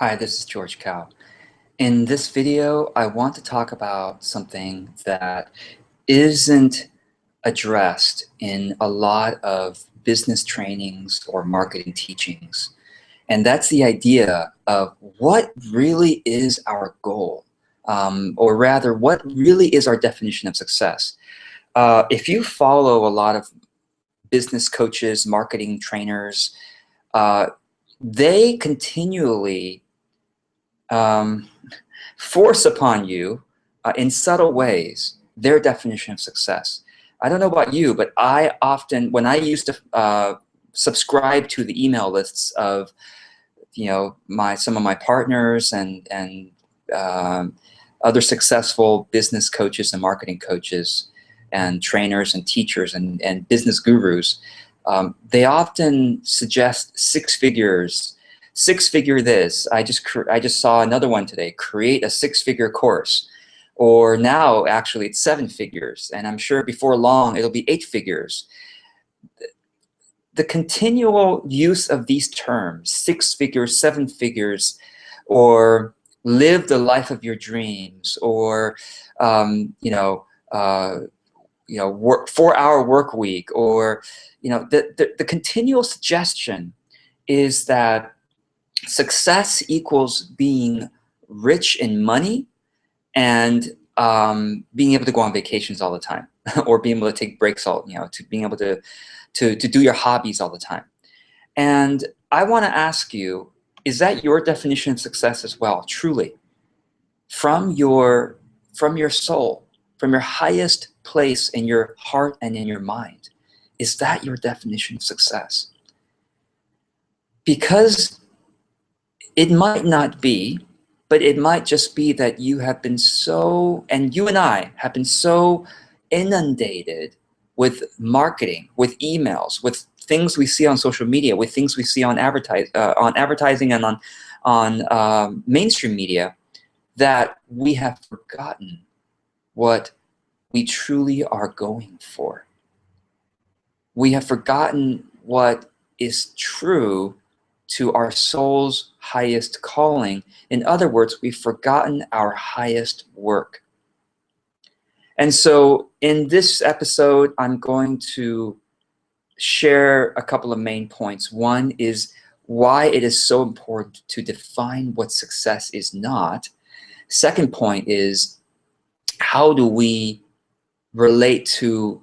Hi, this is George Cao. In this video, I want to talk about something that isn't addressed in a lot of business trainings or marketing teachings. And that's the idea of what really is our goal, or rather, what really is our definition of success. If you follow a lot of business coaches, marketing trainers, they continually force upon you in subtle ways their definition of success. I don't know about you, but I often, when I used to subscribe to the email lists of, some of my partners and other successful business coaches and marketing coaches and trainers and teachers and business gurus, they often suggest six figures. Six-figure this. I just saw another one today. Create a six-figure course, or now actually it's seven figures, and I'm sure before long it'll be eight figures. The continual use of these terms, six figures, seven figures, or live the life of your dreams, or work 4-hour work week, or the continual suggestion is that success equals being rich in money and being able to go on vacations all the time, or being able to take breaks to being able to do your hobbies all the time. And I want to ask you, is that your definition of success as well, truly? From your soul, from your highest place in your heart and in your mind, is that your definition of success? Because it might not be, but it might just be that you have been so, and you and I have been so inundated with marketing, with emails, with things we see on social media, with things we see on advertising and on mainstream media, that we have forgotten what we truly are going for. We have forgotten what is true to our soul's highest calling. In other words, we've forgotten our highest work. And so in this episode, I'm going to share a couple of main points. One is why it is so important to define what success is not. Second point is, how do we relate to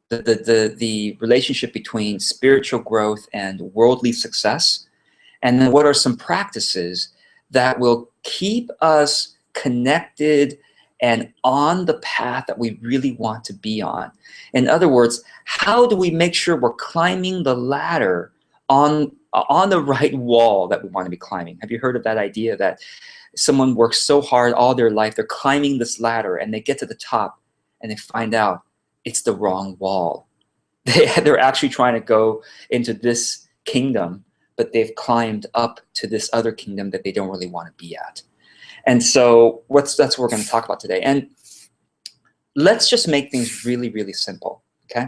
the relationship between spiritual growth and worldly success? And then what are some practices that will keep us connected and on the path that we really want to be on? In other words, how do we make sure we're climbing the ladder on the right wall that we want to be climbing? Have you heard of that idea that someone works so hard all their life, they're climbing this ladder, and they get to the top and they find out it's the wrong wall. They're actually trying to go into this kingdom, but they've climbed up to this other kingdom that they don't really want to be at. And so that's what we're going to talk about today. And let's just make things really, really simple, okay?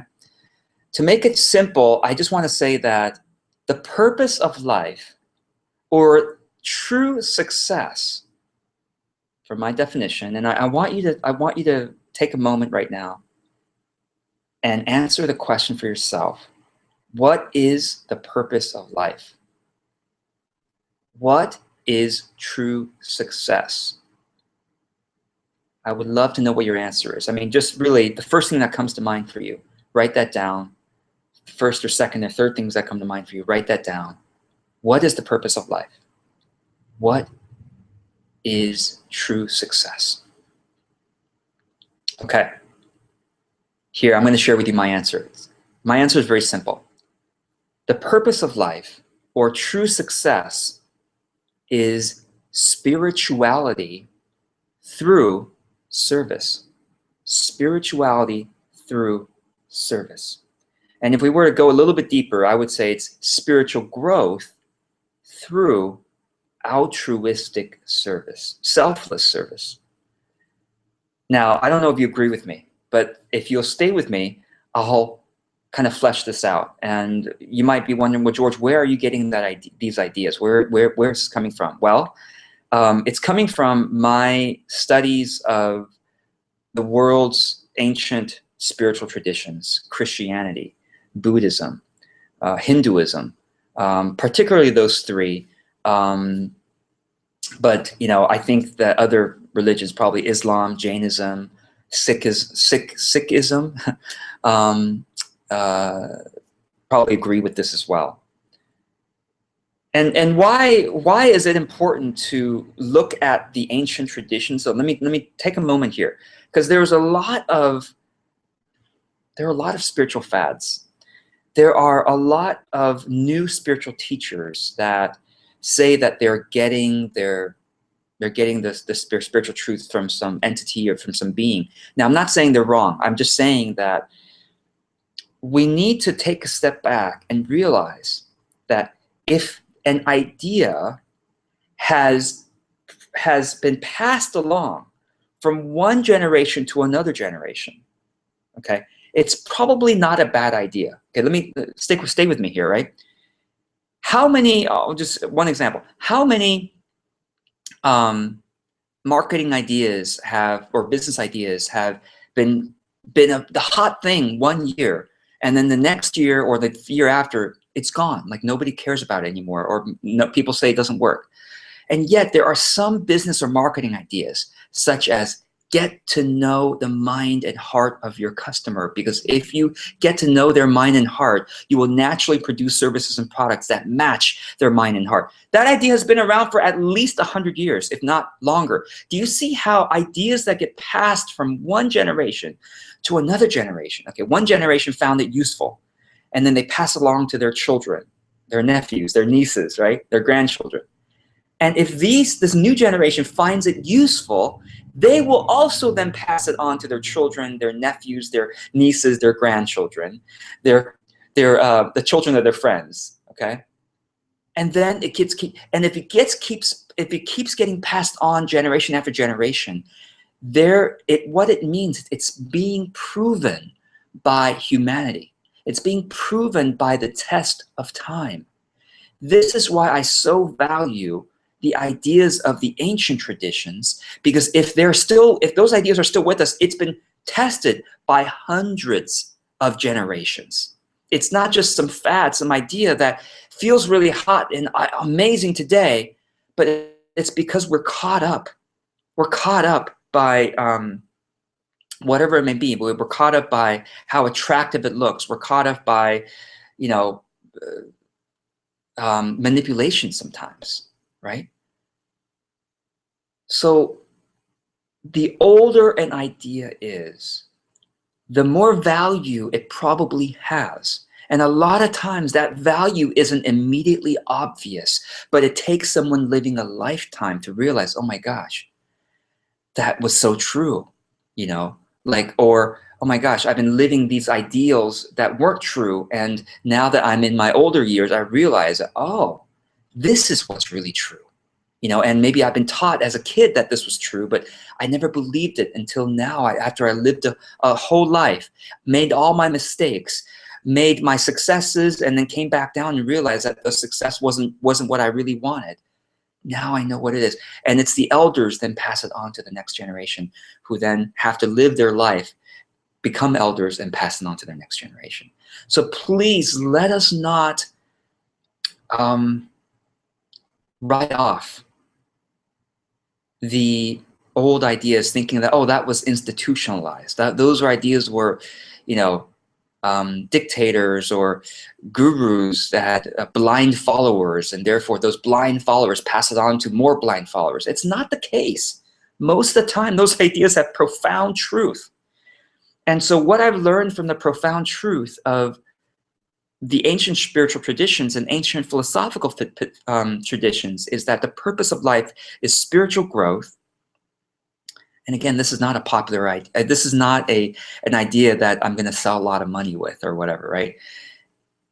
To make it simple, I just want to say that the purpose of life, or true success, for my definition, and I want you to take a moment right now and answer the question for yourself. What is the purpose of life? What is true success? I would love to know what your answer is. I mean, just really the first thing that comes to mind for you, write that down. First or second or third things that come to mind for you, write that down. What is the purpose of life? What is true success? Okay. Here, I'm going to share with you my answer. My answer is very simple. The purpose of life, or true success, is spirituality through service. Spirituality through service. And if we were to go a little bit deeper, I would say it's spiritual growth through altruistic service, selfless service. Now, I don't know if you agree with me, but if you'll stay with me, I'll kind of flesh this out. And you might be wondering, well, George, where are you getting these ideas? Where is this coming from? Well, it's coming from my studies of the world's ancient spiritual traditions, Christianity, Buddhism, Hinduism, particularly those three. But I think that other religions, probably Islam, Jainism, Sikhism, probably agree with this as well. And why is it important to look at the ancient traditions? So let me take a moment here, because there are a lot of spiritual fads. There are a lot of new spiritual teachers that say that they're getting the spiritual truth from some entity or from some being. Now, I'm not saying they're wrong. I'm just saying that we need to take a step back and realize that if an idea has been passed along from one generation to another generation, okay, it's probably not a bad idea. Okay, let me stay with me here, right? How many? Just one example. How many marketing ideas or business ideas have been the hot thing 1 year, and then the next year or the year after, it's gone. Like nobody cares about it anymore, or people say it doesn't work. And yet there are some business or marketing ideas, such as get to know the mind and heart of your customer, because if you get to know their mind and heart, you will naturally produce services and products that match their mind and heart. That idea has been around for at least 100 years, if not longer. Do you see how ideas that get passed from one generation to another generation, okay, one generation found it useful, and then they pass along to their children, their nephews, their nieces, right, their grandchildren. And if this new generation finds it useful, they will also then pass it on to their children, their nephews, their nieces, their grandchildren, the children of their friends. Okay, and then if it keeps getting passed on generation after generation, what it means, it's being proven by humanity. It's being proven by the test of time. This is why I so value the ideas of the ancient traditions, because if those ideas are still with us, it's been tested by hundreds of generations. It's not just some fad, some idea that feels really hot and amazing today, but it's because we're caught up. We're caught up by whatever it may be. We're caught up by how attractive it looks. We're caught up by, manipulation sometimes, right? So the older an idea is, the more value it probably has. And a lot of times that value isn't immediately obvious, but it takes someone living a lifetime to realize, oh my gosh, that was so true, or, oh my gosh, I've been living these ideals that weren't true. And now that I'm in my older years, I realize, oh, this is what's really true. And maybe I've been taught as a kid that this was true, but I never believed it until now, after I lived a whole life, made all my mistakes, made my successes, and then came back down and realized that the success wasn't what I really wanted. Now I know what it is. And it's the elders then pass it on to the next generation, who then have to live their life, become elders, and pass it on to their next generation. So please let us not write off the old ideas, thinking that, oh, that was institutionalized. Those ideas were, dictators or gurus that had blind followers, and therefore those blind followers pass it on to more blind followers. It's not the case. Most of the time, those ideas have profound truth. And so what I've learned from the profound truth of the ancient spiritual traditions and ancient philosophical traditions is that the purpose of life is spiritual growth. And again, this is not a popular idea. This is not an idea that I'm going to sell a lot of money with or whatever, right?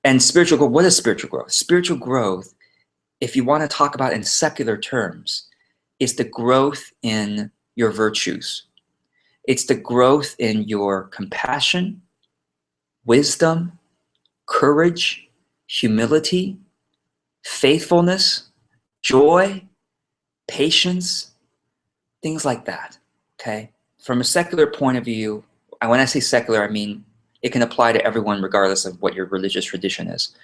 And spiritual growth, what is spiritual growth? Spiritual growth, if you want to talk about in secular terms, is the growth in your virtues. It's the growth in your compassion, wisdom, courage, humility, faithfulness, joy, patience, things like that, okay? From a secular point of view, and when I say secular, I mean it can apply to everyone regardless of what your religious tradition is.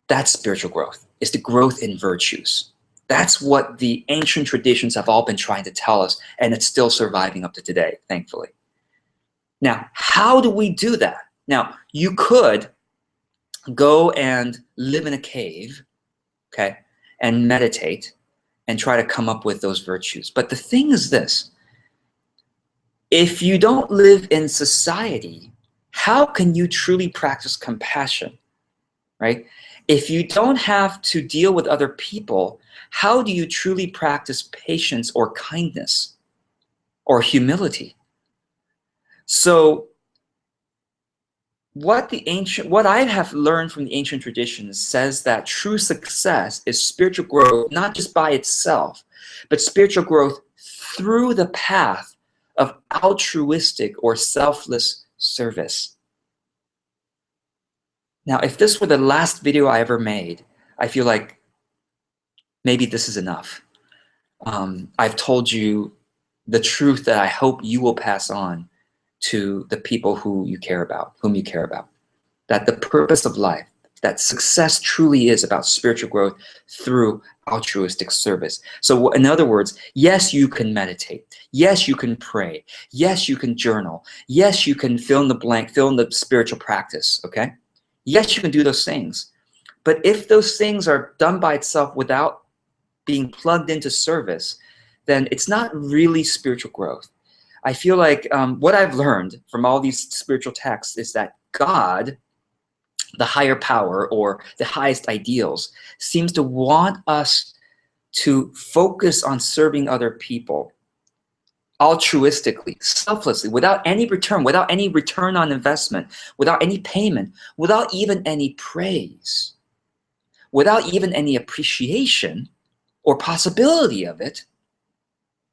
That's spiritual growth. It's the growth in virtues. That's what the ancient traditions have all been trying to tell us, and it's still surviving up to today, thankfully. Now, how do we do that? Now, you could go and live in a cave, okay, and meditate and try to come up with those virtues. But the thing is this, if you don't live in society, how can you truly practice compassion, right? If you don't have to deal with other people, how do you truly practice patience or kindness or humility? So what I have learned from the ancient traditions says that true success is spiritual growth, not just by itself, but spiritual growth through the path of altruistic or selfless service. Now, if this were the last video I ever made, I feel like maybe this is enough. I've told you the truth that I hope you will pass on to the people whom you care about, that the purpose of life, that success truly is about spiritual growth through altruistic service. So in other words, yes, you can meditate. Yes, you can pray. Yes, you can journal. Yes, you can fill in the blank, fill in the spiritual practice, okay? Yes, you can do those things. But if those things are done by itself without being plugged into service, then it's not really spiritual growth. I feel like what I've learned from all these spiritual texts is that God, the higher power or the highest ideals, seems to want us to focus on serving other people altruistically, selflessly, without any return on investment, without any payment, without even any praise, without even any appreciation or possibility of it.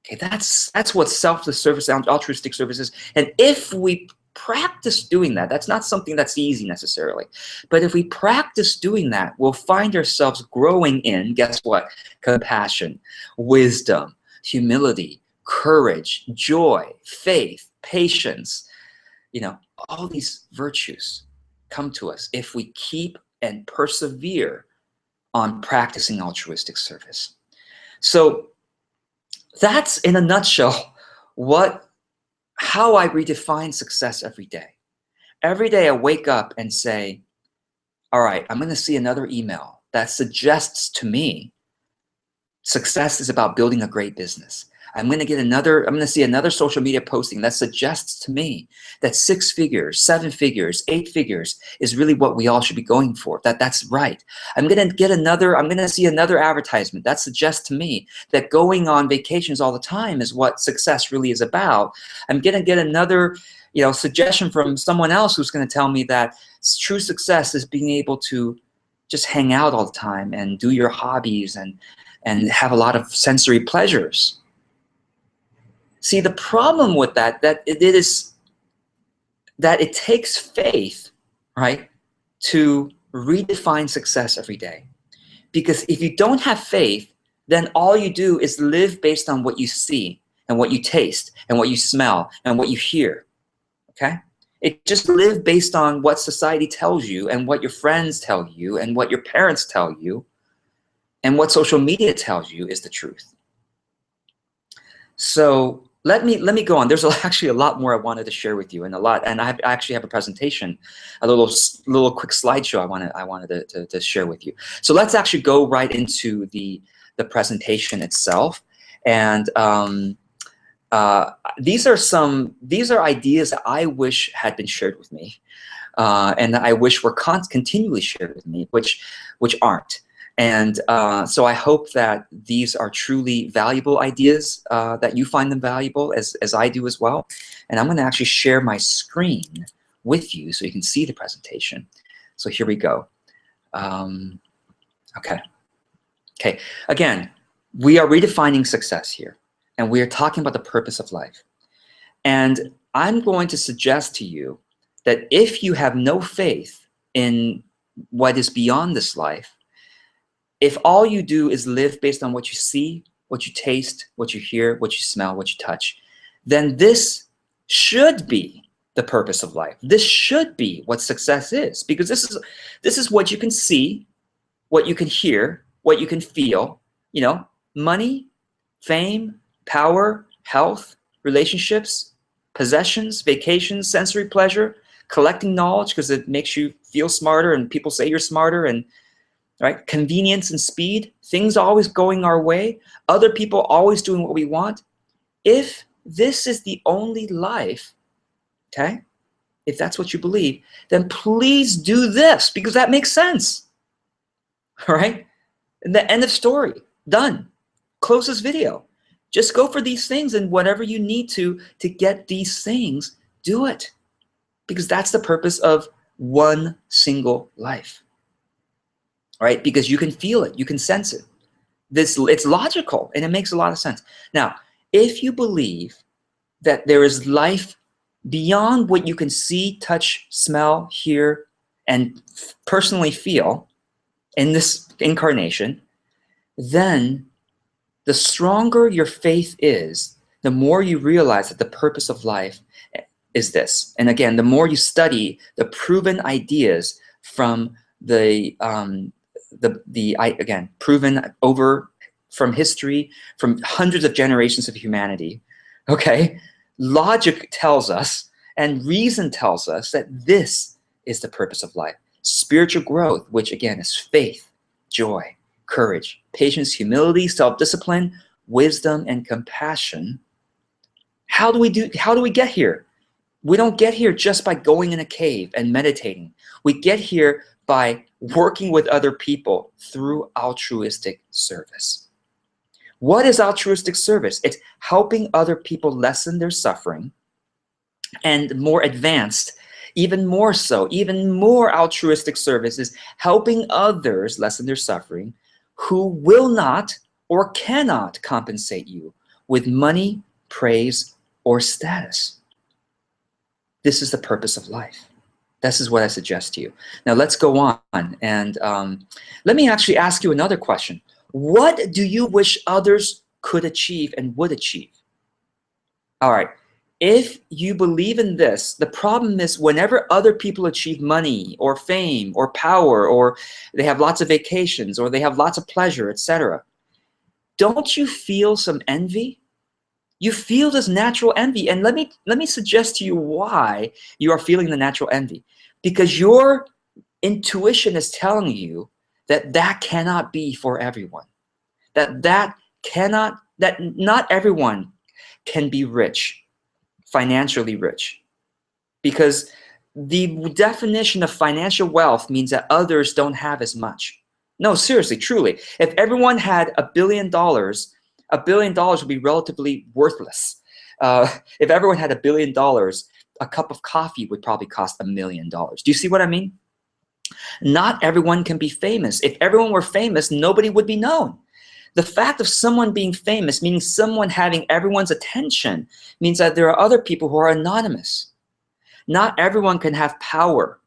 Okay, that's what selfless service, altruistic service is. And if we practice doing that, that's not something that's easy necessarily, but if we practice doing that, we'll find ourselves growing in, guess what? Compassion, wisdom, humility, courage, joy, faith, patience. You know, all these virtues come to us if we keep and persevere on practicing altruistic service. So that's, in a nutshell, how I redefine success every day. Every day I wake up and say, all right, I'm going to see another email that suggests to me success is about building a great business. I'm going to see another social media posting that suggests to me that 6 figures, 7 figures, 8 figures is really what we all should be going for. That's right. I'm going to see another advertisement that suggests to me that going on vacations all the time is what success really is about. I'm going to get another, suggestion from someone else who's going to tell me that true success is being able to just hang out all the time and do your hobbies and have a lot of sensory pleasures. See, the problem with that it takes faith, right, to redefine success every day. Because if you don't have faith, then all you do is live based on what you see and what you taste and what you smell and what you hear, okay? It just live based on what society tells you and what your friends tell you and what your parents tell you and what social media tells you is the truth. So let me go on. There's actually a lot more I wanted to share with you, and I actually have a presentation, a little quick slideshow I wanted to share with you. So let's actually go right into the presentation itself. And these are ideas that I wish had been shared with me, and that I wish were continually shared with me, which aren't. And so I hope that these are truly valuable ideas, that you find them valuable as I do as well. And I'm going to actually share my screen with you so you can see the presentation. So here we go. Okay. Again, we are redefining success here, and we are talking about the purpose of life. And I'm going to suggest to you that if you have no faith in what is beyond this life, if all you do is live based on what you see, what you taste, what you hear, what you smell, what you touch, then this should be the purpose of life. This should be what success is, because this is what you can see, what you can hear, what you can feel, you know, money, fame, power, health, relationships, possessions, vacations, sensory pleasure, collecting knowledge because it makes you feel smarter and people say you're smarter, and right, convenience and speed, things always going our way, other people always doing what we want. If this is the only life, okay, if that's what you believe, then please do this, because that makes sense. All right, and the end of story, done. Close this video. Just go for these things, and whatever you need to get these things, do it, because that's the purpose of one single life. All right, because you can feel it, you can sense it. It's logical, and it makes a lot of sense. Now, if you believe that there is life beyond what you can see, touch, smell, hear, and personally feel in this incarnation, then the stronger your faith is, the more you realize that the purpose of life is this. And again, the more you study the proven ideas from again, proven over from history, from hundreds of generations of humanity, okay? Logic tells us and reason tells us that this is the purpose of life. Spiritual growth, which again is faith, joy, courage, patience, humility, self-discipline, wisdom, and compassion. How do we get here? We don't get here just by going in a cave and meditating. We get here by working with other people through altruistic service. What is altruistic service? It's helping other people lessen their suffering, and more advanced, even more so, even more altruistic service is helping others lessen their suffering who will not or cannot compensate you with money, praise, or status. This is the purpose of life. This is what I suggest to you. Now let's go on, and let me actually ask you another question. What do you wish others could achieve and would achieve? All right, if you believe in this, the problem is whenever other people achieve money or fame or power, or they have lots of vacations, or they have lots of pleasure, etc., don't you feel some envy? You feel this natural envy, and let me suggest to you why you are feeling the natural envy. Because your intuition is telling you that that cannot be for everyone. That not everyone can be rich, financially rich. Because the definition of financial wealth means that others don't have as much. No, seriously, truly. If everyone had $1 billion, $1 billion would be relatively worthless. If everyone had $1 billion, a cup of coffee would probably cost $1 million. Do you see what I mean? Not everyone can be famous. If everyone were famous, nobody would be known. The fact of someone being famous, meaning someone having everyone's attention, means that there are other people who are anonymous. Not everyone can have power,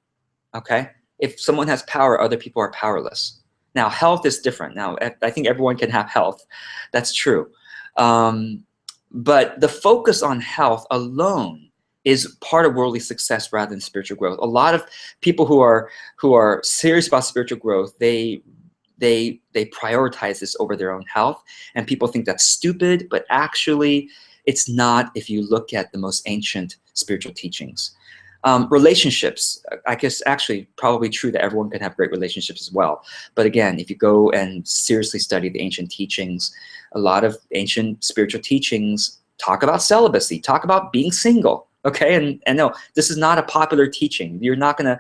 okay? If someone has power, other people are powerless. Now, health is different. Now, I think everyone can have health. That's true. But the focus on health alone is part of worldly success rather than spiritual growth. A lot of people who are serious about spiritual growth, they prioritize this over their own health, and people think that's stupid, but actually it's not if you look at the most ancient spiritual teachings. Relationships, I guess actually probably true that everyone can have great relationships as well. But again, if you go and seriously study the ancient teachings, a lot of ancient spiritual teachings talk about celibacy, talk about being single. Okay, and no, this is not a popular teaching. You're not gonna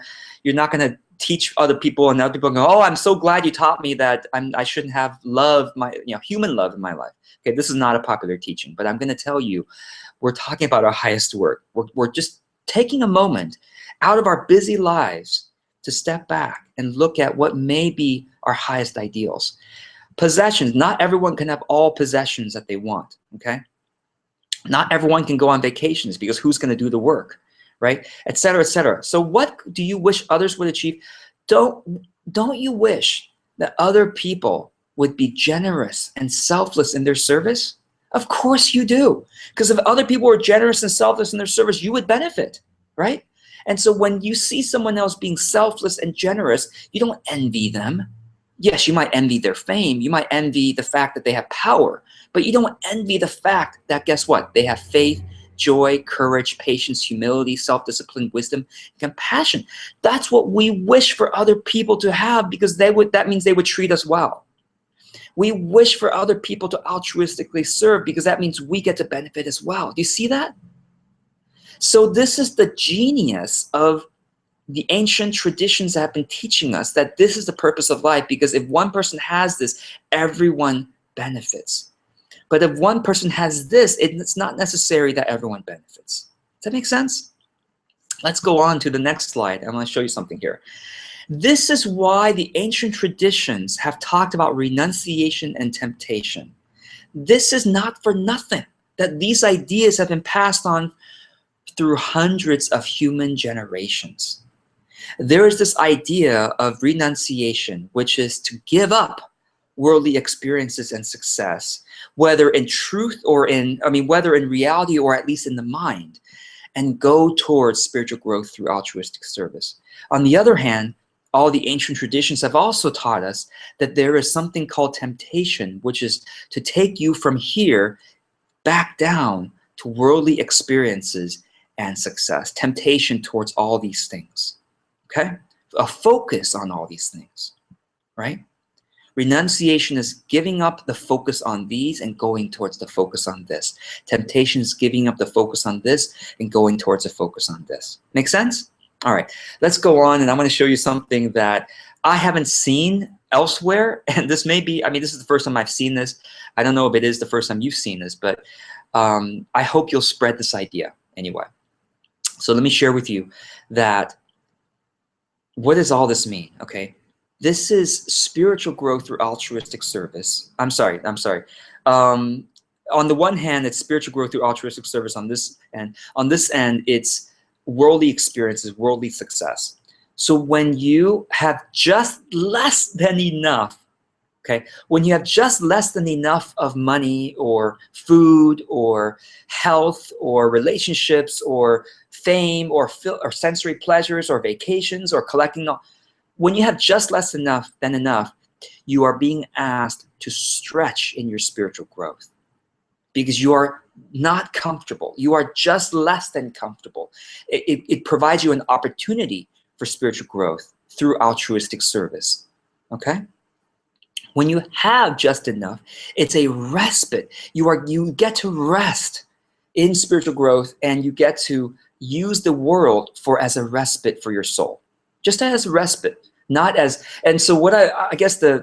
teach other people, and other people go, oh, I'm so glad you taught me that I shouldn't have love, human love in my life. Okay, this is not a popular teaching, but I'm gonna tell you, we're talking about our highest work. We're just taking a moment out of our busy lives to step back and look at what may be our highest ideals. Possessions, not everyone can have all possessions that they want, okay? Not everyone can go on vacations because who's going to do the work, right? Et cetera, et cetera. So what do you wish others would achieve? Don't you wish that other people would be generous and selfless in their service? Of course you do. Because if other people were generous and selfless in their service, you would benefit, right? And so when you see someone else being selfless and generous, you don't envy them. Yes, you might envy their fame. You might envy the fact that they have power. But you don't envy the fact that, guess what? They have faith, joy, courage, patience, humility, self-discipline, wisdom, compassion. That's what we wish for other people to have, because that means they would treat us well. We wish for other people to altruistically serve, because that means we get to benefit as well. Do you see that? So this is the genius of the ancient traditions that have been teaching us, that this is the purpose of life, because if one person has this, everyone benefits. But if one person has this, it's not necessary that everyone benefits. Does that make sense? Let's go on to the next slide. I want to show you something here. This is why the ancient traditions have talked about renunciation and temptation. This is not for nothing, that these ideas have been passed on through hundreds of human generations. There is this idea of renunciation, which is to give up worldly experiences and success, whether in truth or whether in reality or at least in the mind, and go towards spiritual growth through altruistic service. On the other hand, all the ancient traditions have also taught us that there is something called temptation, which is to take you from here back down to worldly experiences and success. Temptation towards all these things. Okay? A focus on all these things, right? Renunciation is giving up the focus on these and going towards the focus on this. Temptation is giving up the focus on this and going towards the focus on this. Make sense? All right, let's go on, and I'm going to show you something that I haven't seen elsewhere. And this may be, this is the first time I've seen this. I don't know if it is the first time you've seen this, but I hope you'll spread this idea anyway. So let me share with you that, what does all this mean? Okay, this is spiritual growth through altruistic service. I'm sorry. On the one hand, it's spiritual growth through altruistic service on this end. On this end, it's worldly experiences, worldly success. So when you have just less than enough, okay, when you have just less than enough of money or food or health or relationships or fame or sensory pleasures or vacations or collecting, when you have just less than enough, you are being asked to stretch in your spiritual growth, because you are not comfortable. You are just less than comfortable. It provides you an opportunity for spiritual growth through altruistic service. Okay? When you have just enough, it's a respite. You get to rest in spiritual growth, and you get to use the world as a respite for your soul. Just as a respite, not as. And so what I guess a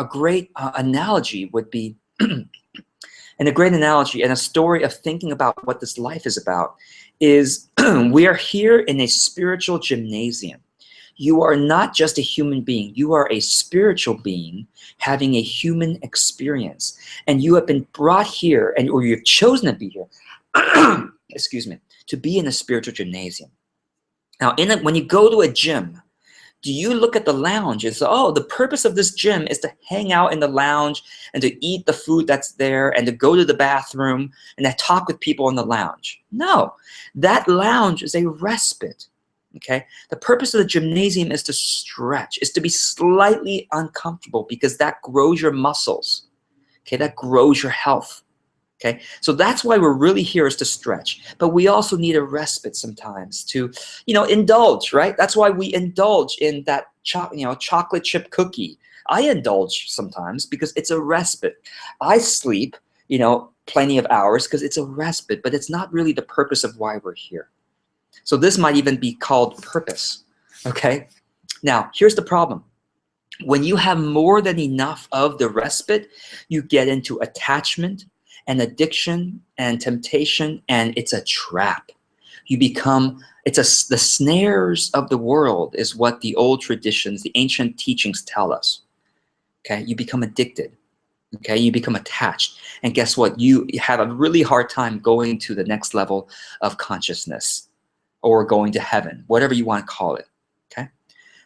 great analogy would be, and a great analogy and a story of thinking about what this life is about is we are here in a spiritual gymnasium. You are not just a human being. You are a spiritual being having a human experience. And you have been brought here, or you've chosen to be here, excuse me, to be in a spiritual gymnasium. Now, when you go to a gym, do you look at the lounge and say, oh, the purpose of this gym is to hang out in the lounge and to eat the food that's there and to go to the bathroom and to talk with people in the lounge? No, that lounge is a respite, okay? The purpose of the gymnasium is to stretch, is to be slightly uncomfortable, because that grows your muscles, okay? That grows your health. Okay, so that's why we're really here, is to stretch. But we also need a respite sometimes to, indulge, right? That's why we indulge in that chocolate chip cookie. I indulge sometimes because it's a respite. I sleep, plenty of hours because it's a respite, but it's not really the purpose of why we're here. So this might even be called purpose, okay? Now, here's the problem. When you have more than enough of the respite, you get into attachment and addiction and temptation, and it's a trap. You become, the snares of the world is what the old traditions, the ancient teachings tell us. Okay, you become addicted. Okay, you become attached. And guess what? You have a really hard time going to the next level of consciousness. or going to heaven, whatever you want to call it, okay?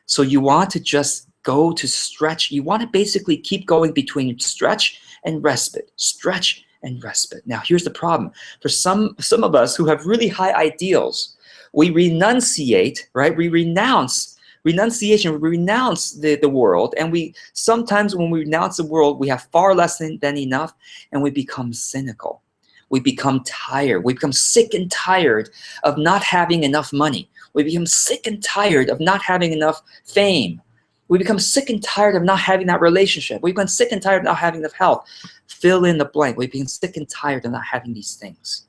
So you want to just go to stretch. You want to basically keep going between stretch and respite, stretch and respite. Now, here's the problem. For some of us who have really high ideals, we renunciate, right? We renounce renunciation. We renounce the world, and we sometimes when we renounce the world, we have far less than enough, and we become cynical. We become tired. We become sick and tired of not having enough money. We become sick and tired of not having enough fame. We become sick and tired of not having that relationship. We become sick and tired of not having enough health. Fill in the blank. We become sick and tired of not having these things.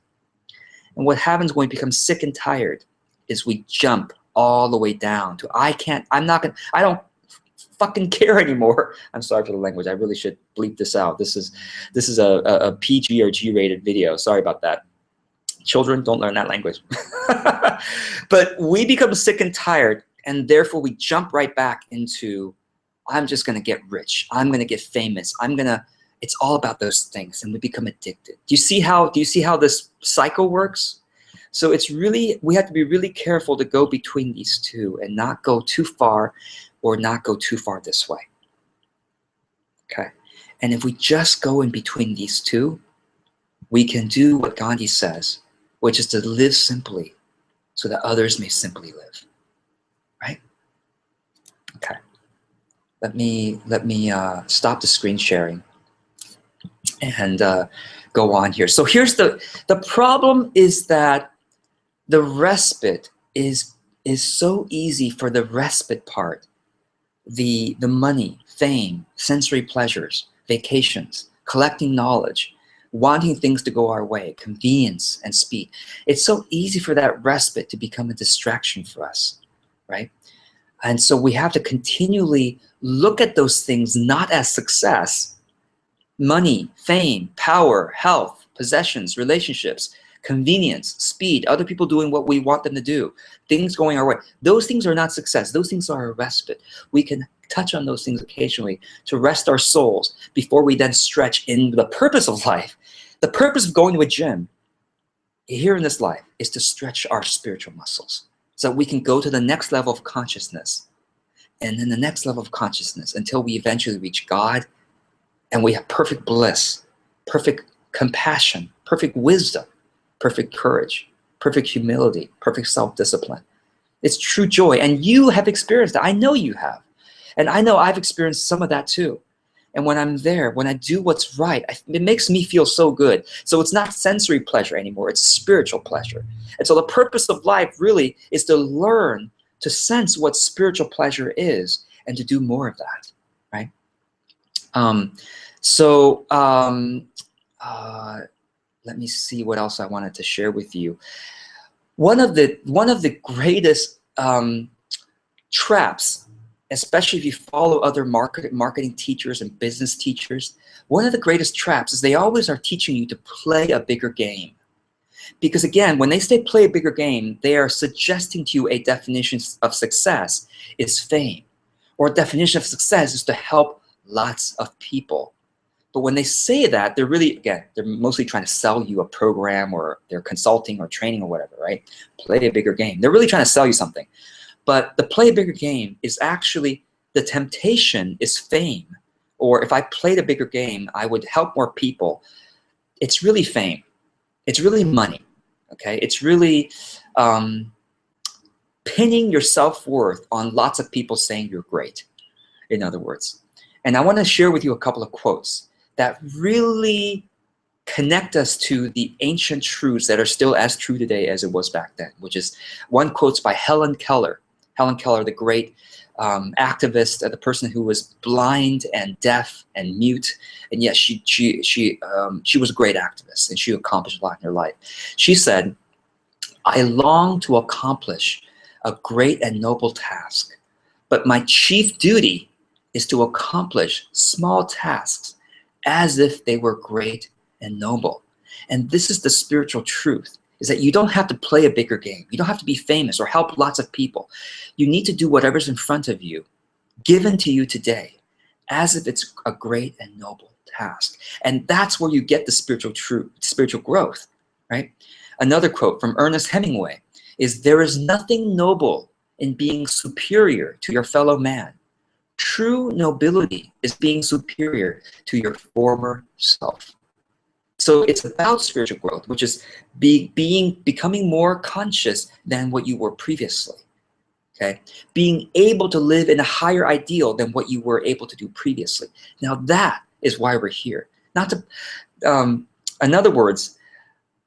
And what happens when we become sick and tired is we jump all the way down to I don't fucking care anymore. I'm sorry for the language. I really should bleep this out. This is a PG or G-rated video. Sorry about that. Children, don't learn that language. But we become sick and tired, and therefore we jump right back into I'm just going to get rich. I'm going to get famous. It's all about those things, and we become addicted. Do you see how this cycle works? So it's really, we have to be really careful to go between these two and not go too far or not go too far this way. Okay? And if we just go in between these two, we can do what Gandhi says, which is to live simply so that others may simply live. Right? Okay. Let me stop the screen sharing and go on here. So here's the problem is that the respite is so easy for the respite part. The money, fame, sensory pleasures, vacations, collecting knowledge, wanting things to go our way, convenience and speed. It's so easy for that respite to become a distraction for us, right? And so we have to continually look at those things not as success. Money, fame, power, health, possessions, relationships, convenience, speed, other people doing what we want them to do, things going our way. Those things are not success. Those things are a respite. We can touch on those things occasionally to rest our souls before we then stretch in the purpose of life. The purpose of going to a gym here in this life is to stretch our spiritual muscles so we can go to the next level of consciousness and then the next level of consciousness until we eventually reach God and we have perfect bliss, perfect compassion, perfect wisdom, perfect courage, perfect humility, perfect self-discipline. It's true joy, and you have experienced that. I know you have. And I know I've experienced some of that too. And when I'm there, when I do what's right, it makes me feel so good. So it's not sensory pleasure anymore, it's spiritual pleasure. And so the purpose of life really is to learn to sense what spiritual pleasure is and to do more of that, right? Let me see what else I wanted to share with you. One of the greatest traps, especially if you follow other marketing teachers and business teachers, one of the greatest traps is they always are teaching you to play a bigger game. Because again, when they say play a bigger game, they are suggesting to you a definition of success is fame, or a definition of success is to help lots of people. But when they say that, they're really, again, they're mostly trying to sell you a program, or they're consulting or training or whatever, right? Play a bigger game. They're really trying to sell you something. But the play a bigger game is actually, the temptation is fame. Or if I played a bigger game, I would help more people. It's really fame. It's really money, okay? It's really pinning your self-worth on lots of people saying you're great, in other words. And I want to share with you a couple of quotes that really connect us to the ancient truths that are still as true today as it was back then, which is one quote's by Helen Keller. Helen Keller, the great activist, the person who was blind and deaf and mute, and yet she was a great activist, and she accomplished a lot in her life. She said, "I long to accomplish a great and noble task, but my chief duty is to accomplish small tasks as if they were great and noble." And this is the spiritual truth, is that you don't have to play a bigger game. You don't have to be famous or help lots of people. You need to do whatever's in front of you, given to you today, as if it's a great and noble task. And that's where you get the spiritual truth, spiritual growth, right? Another quote from Ernest Hemingway. is there is nothing noble in being superior to your fellow man. True nobility is being superior to your former self. So it's about spiritual growth, which is becoming more conscious than what you were previously. Okay, being able to live in a higher ideal than what you were able to do previously. Now that is why we're here. Not to, in other words,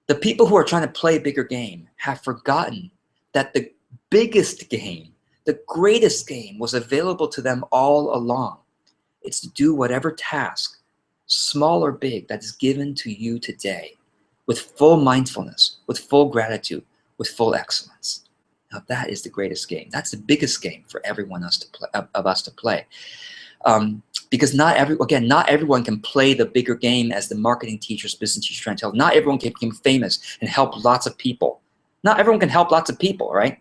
the people who are trying to play a bigger game have forgotten that the biggest game, the greatest game, was available to them all along. It's to do whatever task, small or big, that is given to you today, with full mindfulness, with full gratitude, with full excellence. Now that is the greatest game. That's the biggest game for everyone else to play, of us to play. Because not everyone can play the bigger game as the marketing teachers, business teachers trying to tell. Not everyone can become famous and help lots of people. Not everyone can help lots of people, right?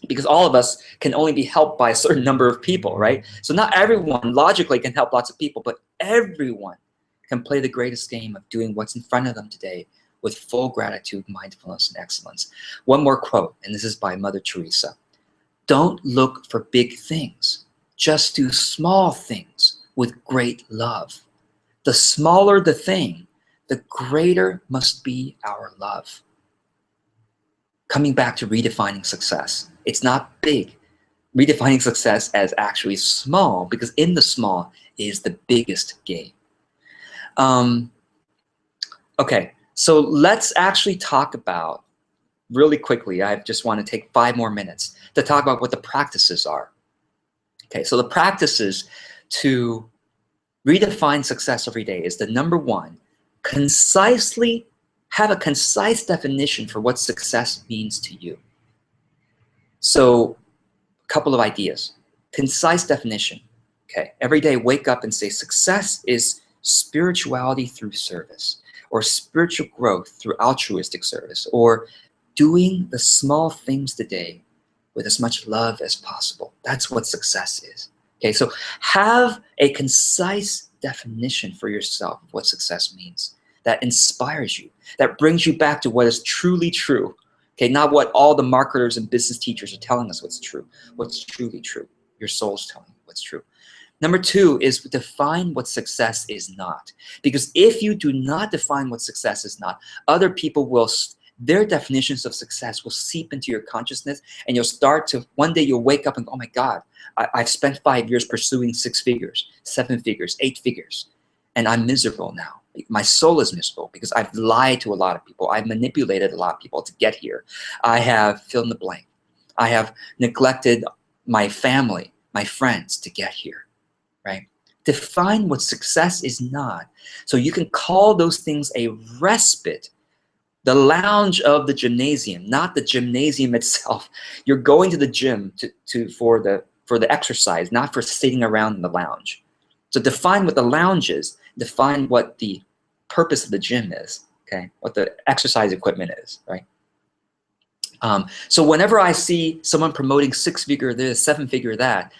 Because all of us can only be helped by a certain number of people, right? So not everyone logically can help lots of people, but everyone can play the greatest game of doing what's in front of them today with full gratitude, mindfulness, and excellence. One more quote, and this is by Mother Teresa. Don't look for big things. Just do small things with great love. The smaller the thing, the greater must be our love. Coming back to redefining success. It's not big. Redefining success as actually small, because in the small is the biggest game. Okay, so let's actually talk about, really quickly, I just want to take 5 more minutes to talk about what the practices are. Okay, so the practices to redefine success every day is the number 1, have a concise definition for what success means to you. So a couple of ideas. Concise definition. Okay, every day wake up and say success is spirituality through service, or spiritual growth through altruistic service, or doing the small things today with as much love as possible. That's what success is. Okay, so have a concise definition for yourself of what success means that inspires you, that brings you back to what is truly true. Okay, not what all the marketers and business teachers are telling us what's true, what's truly true. Your soul's telling you what's true. Number 2 is define what success is not. Because if you do not define what success is not, other people will, their definitions of success will seep into your consciousness, and you'll start to, one day you'll wake up and go, oh my God, I've spent 5 years pursuing 6 figures, 7 figures, 8 figures, and I'm miserable now. My soul is miserable because I've lied to a lot of people. I've manipulated a lot of people to get here. I have fill in the blank. I have neglected my family, my friends to get here. Right? Define what success is not, so you can call those things a respite. The lounge of the gymnasium, not the gymnasium itself. You're going to the gym for the exercise, not for sitting around in the lounge. So define what the lounge is. Define what the purpose of the gym is. Okay, what the exercise equipment is. Right. So whenever I see someone promoting 6-figure this, 7-figure that,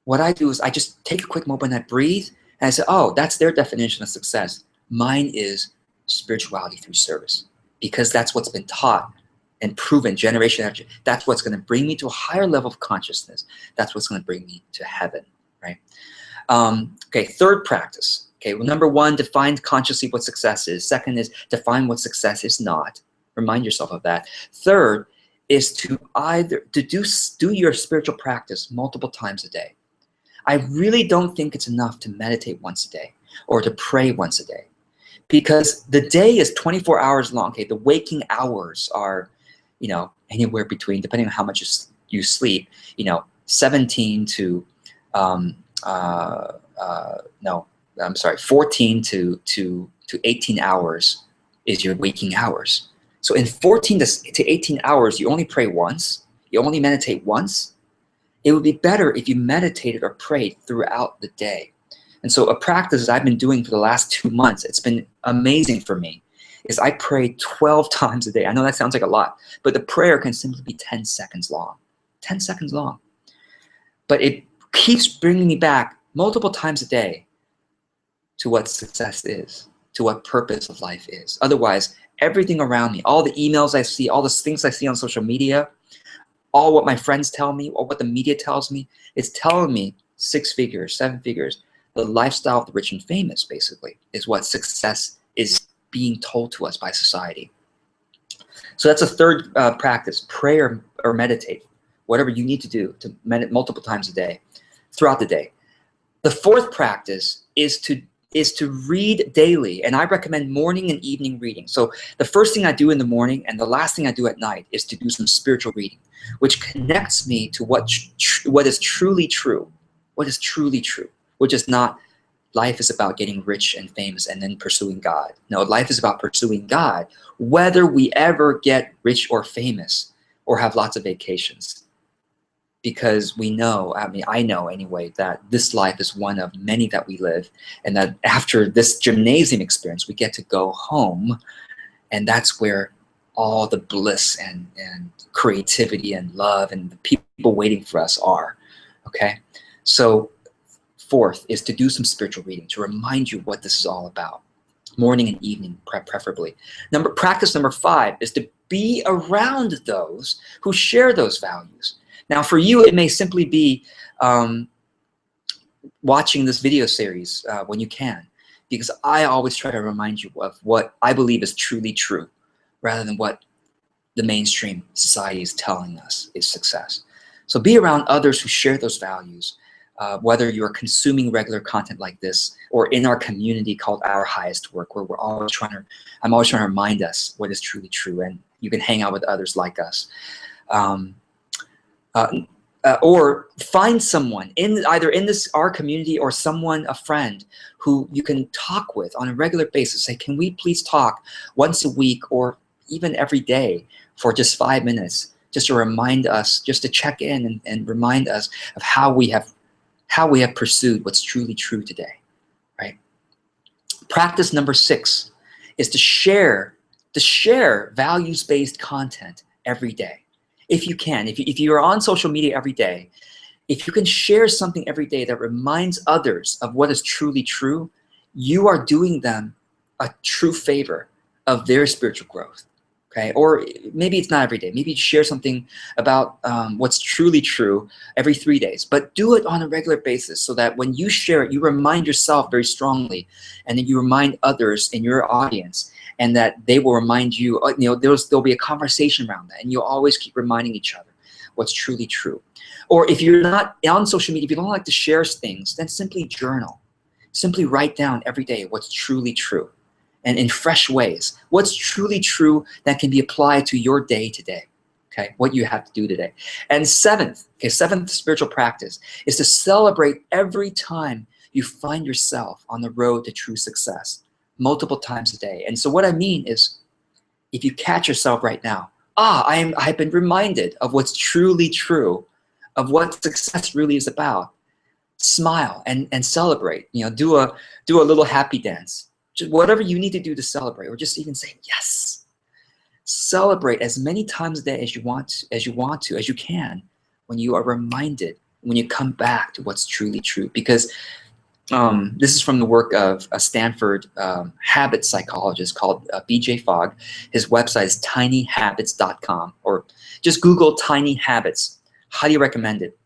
what I do is I just take a quick moment, I breathe, and I say, oh, that's their definition of success. Mine is spirituality through service, because that's what's been taught and proven generation after. That's what's going to bring me to a higher level of consciousness. That's what's going to bring me to heaven, right? Okay, 3rd practice. Okay, well, number 1, define consciously what success is. 2nd is define what success is not. Remind yourself of that. 3rd is to do your spiritual practice multiple times a day. I really don't think it's enough to meditate once a day or to pray once a day, because the day is 24 hours long. Okay, the waking hours are, anywhere between, depending on how much you sleep, 17 to 14 to 18 hours is your waking hours. So in 14 to 18 hours, you only pray once, you only meditate once. It would be better if you meditated or prayed throughout the day. And so a practice I've been doing for the last 2 months, it's been amazing for me, is I pray 12 times a day. I know that sounds like a lot, but the prayer can simply be 10 seconds long. 10 seconds long. But it keeps bringing me back multiple times a day to what success is, to what purpose of life is. Otherwise, everything around me, all the emails I see, all the things I see on social media, all what my friends tell me, or what the media tells me, it's telling me 6 figures, 7 figures. The lifestyle of the rich and famous, basically, is what success is being told to us by society. So that's a third practice: pray or meditate, whatever you need to do to meditate multiple times a day, throughout the day. The fourth practice is to read daily, and I recommend morning and evening reading. So the first thing I do in the morning and the last thing I do at night is to do some spiritual reading, which connects me to what is truly true, what is truly true, which is not life is about getting rich and famous and then pursuing God. No, life is about pursuing God, whether we ever get rich or famous or have lots of vacations. Because we know, I mean, I know anyway, that this life is one of many that we live, and that after this gymnasium experience, we get to go home, and that's where all the bliss and creativity and love and the people waiting for us are, okay? So fourth is to do some spiritual reading to remind you what this is all about, morning and evening preferably. Practice number 5 is to be around those who share those values. Now, for you, it may simply be watching this video series when you can, because I always try to remind you of what I believe is truly true, rather than what the mainstream society is telling us is success. So be around others who share those values, whether you're consuming regular content like this or in our community called Our Highest Work, where I'm always trying to remind us what is truly true, and you can hang out with others like us. Or find someone either in our community or a friend who you can talk with on a regular basis. Say, can we please talk once a week or even every day for just 5 minutes, just to remind us, just to check in and remind us of how we have pursued what's truly true today, right? Practice number 6 is to share values-based content every day. If you can, if you're on social media every day, if you can share something every day that reminds others of what is truly true, you are doing them a true favor of their spiritual growth, okay? Or maybe it's not every day. Maybe you share something about what's truly true every 3 days, but do it on a regular basis so that when you share it, you remind yourself very strongly, and then you remind others in your audience, and that they will remind you, there'll be a conversation around that, and you'll always keep reminding each other what's truly true. Or if you're not on social media, if you don't like to share things, then simply journal. Simply write down every day what's truly true, and in fresh ways, what's truly true that can be applied to your day today, okay? What you have to do today. And seventh spiritual practice is to celebrate every time you find yourself on the road to true success, multiple times a day. And so what I mean is, if you catch yourself right now, I've been reminded of what's truly true, of what success really is about. Smile and celebrate. Do a little happy dance. Just whatever you need to do to celebrate, or just even say yes. Celebrate as many times a day as you can, when you are reminded, when you come back to what's truly true. Because this is from the work of a Stanford habit psychologist called BJ Fogg. His website is tinyhabits.com, or just Google Tiny Habits. Highly recommend it.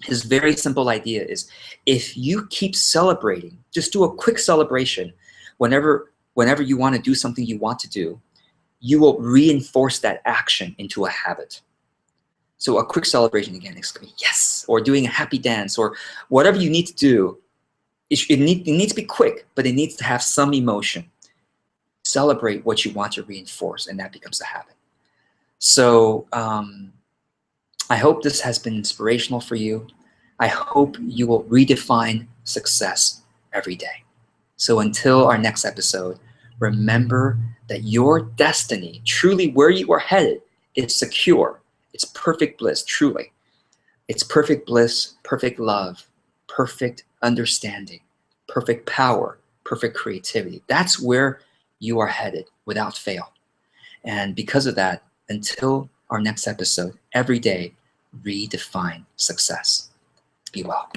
His very simple idea is, if you keep celebrating, just do a quick celebration whenever you want to do something you want to do, you will reinforce that action into a habit. So a quick celebration, again, is yes, or doing a happy dance, or whatever you need to do. It needs to be quick, but it needs to have some emotion. Celebrate what you want to reinforce, and that becomes a habit. So I hope this has been inspirational for you. I hope you will redefine success every day. So until our next episode, remember that your destiny, truly where you are headed, is secure. It's perfect bliss, truly. It's perfect bliss, perfect love, perfect understanding, perfect power, perfect creativity. That's where you are headed without fail. And because of that, until our next episode, every day, redefine success. Be well.